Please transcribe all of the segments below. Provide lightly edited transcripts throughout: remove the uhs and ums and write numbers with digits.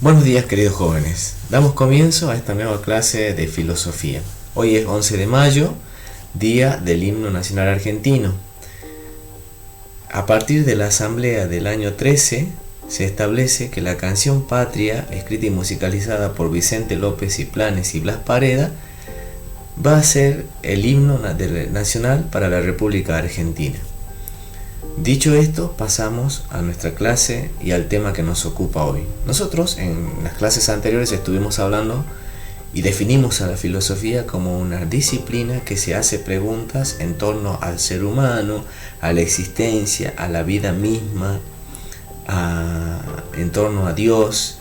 Buenos días, queridos jóvenes. Damos comienzo a esta nueva clase de filosofía. Hoy es 11 de mayo, día del himno nacional argentino. A partir de la asamblea del año 13, se establece que la canción Patria, escrita y musicalizada por Vicente López y Planes y Blas Pareda, va a ser el himno nacional para la República Argentina. Dicho esto, pasamos a nuestra clase y al tema que nos ocupa hoy. Nosotros en las clases anteriores estuvimos hablando y definimos a la filosofía como una disciplina que se hace preguntas en torno al ser humano, a la existencia, a la vida misma, en torno a Dios.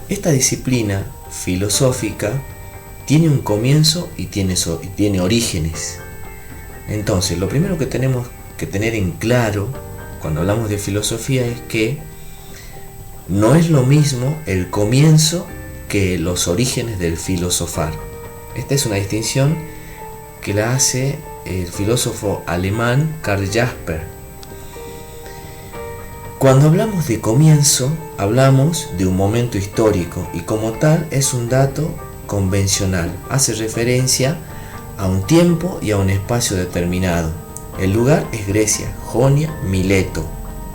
Esta disciplina filosófica tiene un comienzo y tiene orígenes. Entonces, lo primero que tenemos que tener en claro cuando hablamos de filosofía es que no es lo mismo el comienzo que los orígenes del filosofar. Esta es una distinción que la hace el filósofo alemán Karl Jasper. Cuando hablamos de comienzo, hablamos de un momento histórico y como tal es un dato convencional. Hace referencia a un tiempo y a un espacio determinado. El lugar es Grecia, Jonia, Mileto.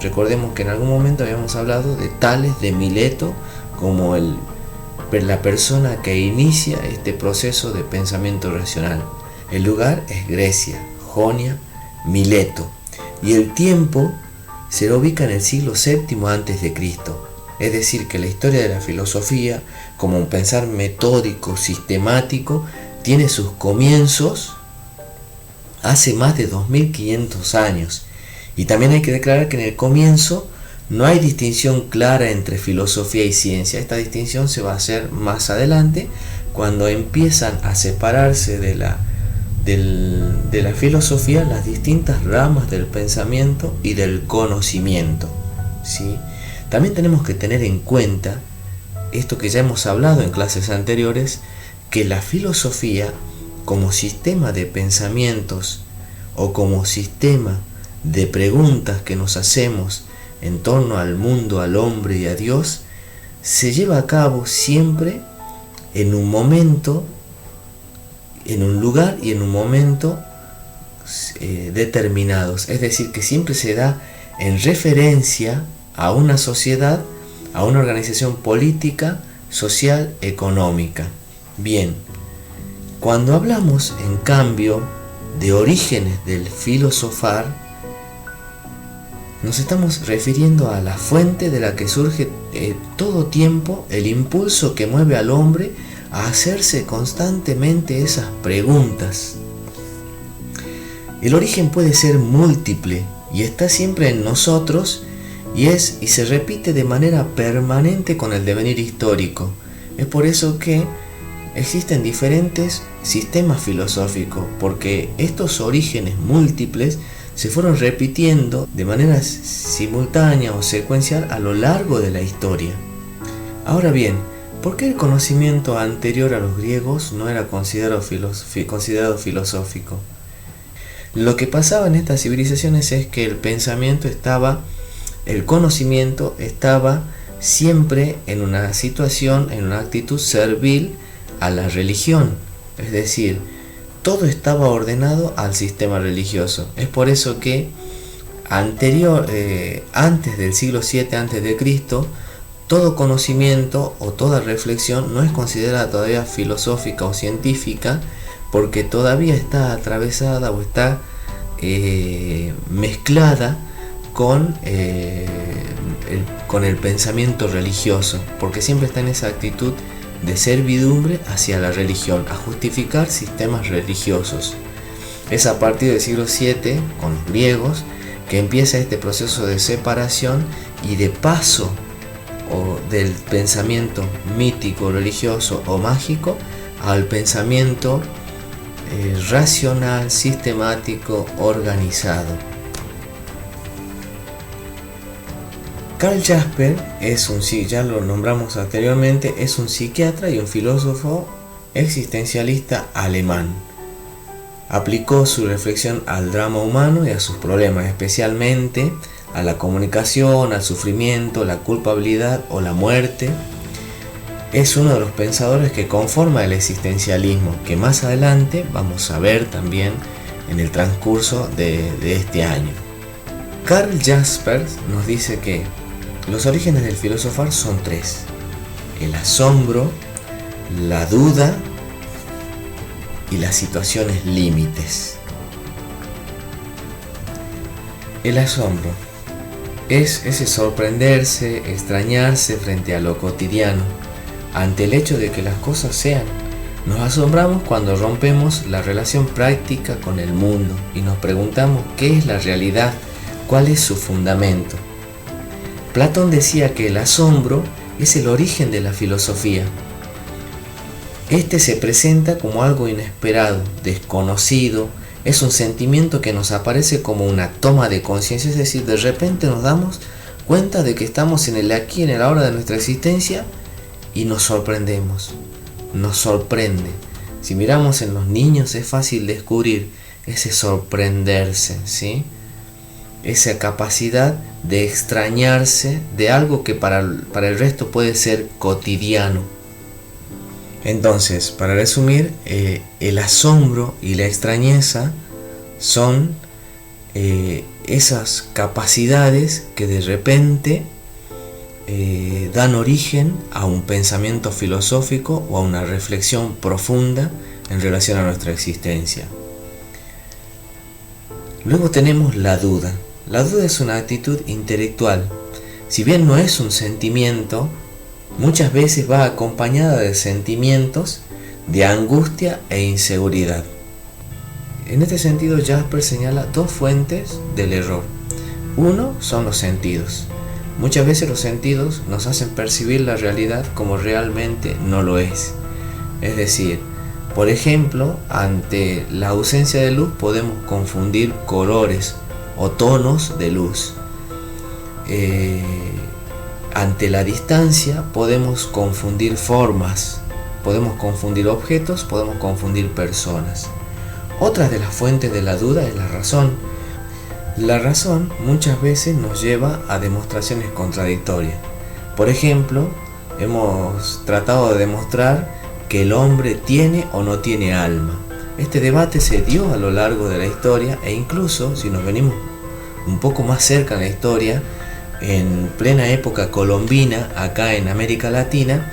Recordemos que en algún momento habíamos hablado de Tales de Mileto como la persona que inicia este proceso de pensamiento racional. El lugar es Grecia, Jonia, Mileto. Y el tiempo se lo ubica en el siglo VII a.C. Es decir, que la historia de la filosofía, como un pensar metódico, sistemático, tiene sus comienzos hace más de 2500 años. Y también hay que declarar que en el comienzo no hay distinción clara entre filosofía y ciencia. Esta distinción se va a hacer más adelante cuando empiezan a separarse de la filosofía las distintas ramas del pensamiento y del conocimiento, ¿sí? También tenemos que tener en cuenta esto que ya hemos hablado en clases anteriores, que la filosofía como sistema de pensamientos o como sistema de preguntas que nos hacemos en torno al mundo, al hombre y a Dios, se lleva a cabo siempre en un momento, en un lugar y en un momento determinados. Es decir, que siempre se da en referencia a una sociedad, a una organización política, social, económica. Bien, cuando hablamos, en cambio, de orígenes del filosofar, nos estamos refiriendo a la fuente de la que surge todo tiempo el impulso que mueve al hombre a hacerse constantemente esas preguntas. El origen puede ser múltiple y está siempre en nosotros y se repite de manera permanente con el devenir histórico. Es por eso que existen diferentes sistemas filosóficos, porque estos orígenes múltiples se fueron repitiendo de manera simultánea o secuencial a lo largo de la historia. Ahora bien, ¿por qué el conocimiento anterior a los griegos no era considerado filosófico? Lo que pasaba en estas civilizaciones es que el conocimiento estaba siempre en una situación, en una actitud servil a la religión. Es decir, todo estaba ordenado al sistema religioso. Es por eso que antes del siglo VII a.C., todo conocimiento o toda reflexión no es considerada todavía filosófica o científica, porque todavía está atravesada o está mezclada con el pensamiento religioso, porque siempre está en esa actitud de servidumbre hacia la religión, a justificar sistemas religiosos. Es a partir del siglo VII, con los griegos, que empieza este proceso de separación y de paso del pensamiento mítico, religioso o mágico al pensamiento racional, sistemático, organizado. Karl Jasper ya lo nombramos anteriormente, es un psiquiatra y un filósofo existencialista alemán. Aplicó su reflexión al drama humano y a sus problemas, especialmente a la comunicación, al sufrimiento, la culpabilidad o la muerte, es uno de los pensadores que conforma el existencialismo, que más adelante vamos a ver también en el transcurso de este año. Karl Jaspers nos dice que los orígenes del filosofar son tres: el asombro, la duda y las situaciones límites. El asombro es ese sorprenderse, extrañarse frente a lo cotidiano, ante el hecho de que las cosas sean. Nos asombramos cuando rompemos la relación práctica con el mundo y nos preguntamos qué es la realidad, cuál es su fundamento. Platón decía que el asombro es el origen de la filosofía. Este se presenta como algo inesperado, desconocido. Es un sentimiento que nos aparece como una toma de conciencia, es decir, de repente nos damos cuenta de que estamos en el aquí, en el ahora de nuestra existencia y nos sorprendemos, nos sorprende. Si miramos en los niños es fácil descubrir ese sorprenderse, ¿sí? Esa capacidad de extrañarse de algo que para el resto puede ser cotidiano. Entonces, para resumir, el asombro y la extrañeza son esas capacidades que de repente dan origen a un pensamiento filosófico o a una reflexión profunda en relación a nuestra existencia. Luego tenemos la duda. La duda es una actitud intelectual. Si bien no es un sentimiento, muchas veces va acompañada de sentimientos de angustia e inseguridad. En este sentido, Jaspers señala dos fuentes del error. Uno son los sentidos. Muchas veces los sentidos nos hacen percibir la realidad como realmente no lo es. Es decir, por ejemplo, ante la ausencia de luz podemos confundir colores o tonos de luz. Ante la distancia podemos confundir formas, podemos confundir objetos, podemos confundir personas. Otra de las fuentes de la duda es la razón. La razón muchas veces nos lleva a demostraciones contradictorias. Por ejemplo, hemos tratado de demostrar que el hombre tiene o no tiene alma. Este debate se dio a lo largo de la historia e incluso si nos venimos un poco más cerca en la historia, en plena época colombina acá en América Latina,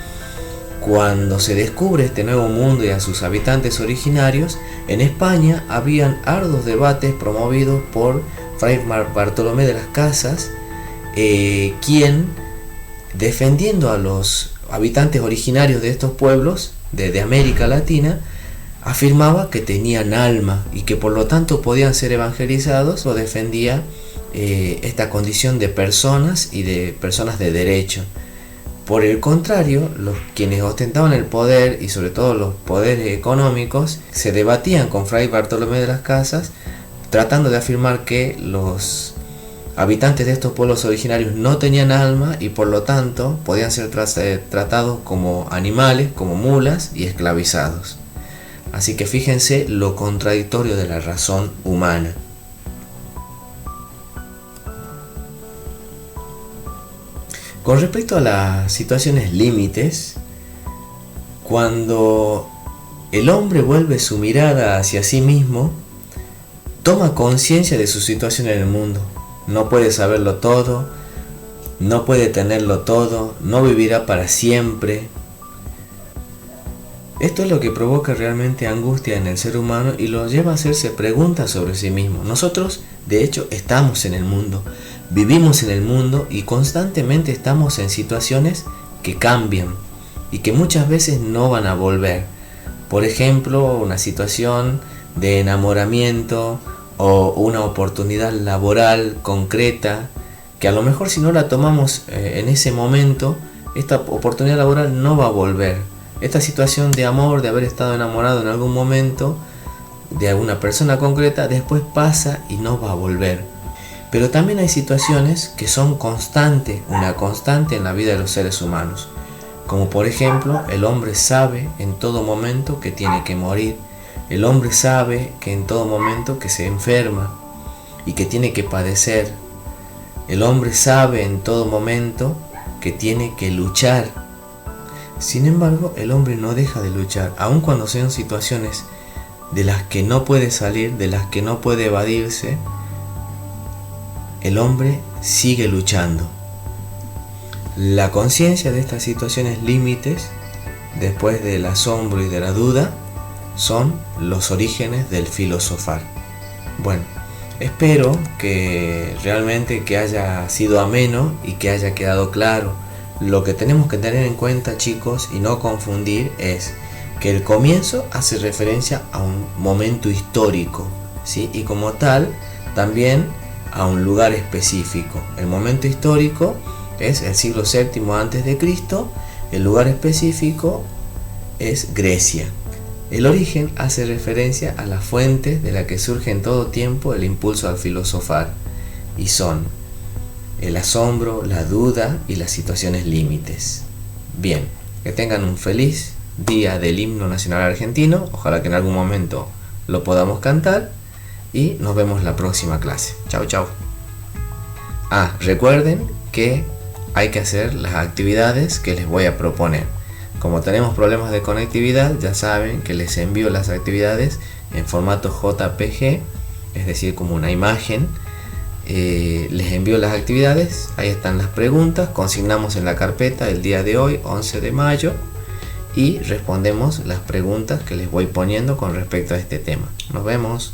cuando se descubre este nuevo mundo y a sus habitantes originarios, en España habían arduos debates promovidos por Fray Bartolomé de las Casas, quien, defendiendo a los habitantes originarios de estos pueblos de América Latina, afirmaba que tenían alma y que por lo tanto podían ser evangelizados, o defendía esta condición de personas y de personas de derecho. Por el contrario, quienes ostentaban el poder y sobre todo los poderes económicos se debatían con Fray Bartolomé de las Casas, tratando de afirmar que los habitantes de estos pueblos originarios no tenían alma y por lo tanto podían ser tratados como animales, como mulas y esclavizados. Así que fíjense lo contradictorio de la razón humana. Con respecto a las situaciones límites, cuando el hombre vuelve su mirada hacia sí mismo, toma conciencia de su situación en el mundo. No puede saberlo todo, no puede tenerlo todo, no vivirá para siempre. Esto es lo que provoca realmente angustia en el ser humano y lo lleva a hacerse preguntas sobre sí mismo. Nosotros, de hecho, estamos en el mundo, vivimos en el mundo y constantemente estamos en situaciones que cambian y que muchas veces no van a volver. Por ejemplo, una situación de enamoramiento o una oportunidad laboral concreta que a lo mejor si no la tomamos en ese momento, esta oportunidad laboral no va a volver. Esta situación de amor, de haber estado enamorado en algún momento de alguna persona concreta, después pasa y no va a volver. Pero también hay situaciones que son constantes, una constante en la vida de los seres humanos. Como por ejemplo, el hombre sabe en todo momento que tiene que morir. El hombre sabe que en todo momento que se enferma y que tiene que padecer. El hombre sabe en todo momento que tiene que luchar. Sin embargo, el hombre no deja de luchar, aun cuando sean situaciones de las que no puede salir, de las que no puede evadirse. El hombre sigue luchando. La conciencia de estas situaciones límites, después del asombro y de la duda, son los orígenes del filosofar. Bueno, espero que realmente que haya sido ameno y que haya quedado claro. Lo que tenemos que tener en cuenta, chicos, y no confundir, es que el comienzo hace referencia a un momento histórico, ¿sí? Y como tal, también a un lugar específico. El momento histórico es el siglo VII a.C., el lugar específico es Grecia. El origen hace referencia a la fuente de la que surge en todo tiempo el impulso al filosofar, y son el asombro, la duda y las situaciones límites. Bien, que tengan un feliz día del himno nacional argentino, ojalá que en algún momento lo podamos cantar, y nos vemos la próxima clase. Chao, chao. Recuerden que hay que hacer las actividades que les voy a proponer. Como tenemos problemas de conectividad, ya saben que les envío las actividades en formato JPG, es decir, como una imagen. Les envío las actividades, ahí están las preguntas, consignamos en la carpeta el día de hoy, 11 de mayo, y respondemos las preguntas que les voy poniendo con respecto a este tema. Nos vemos.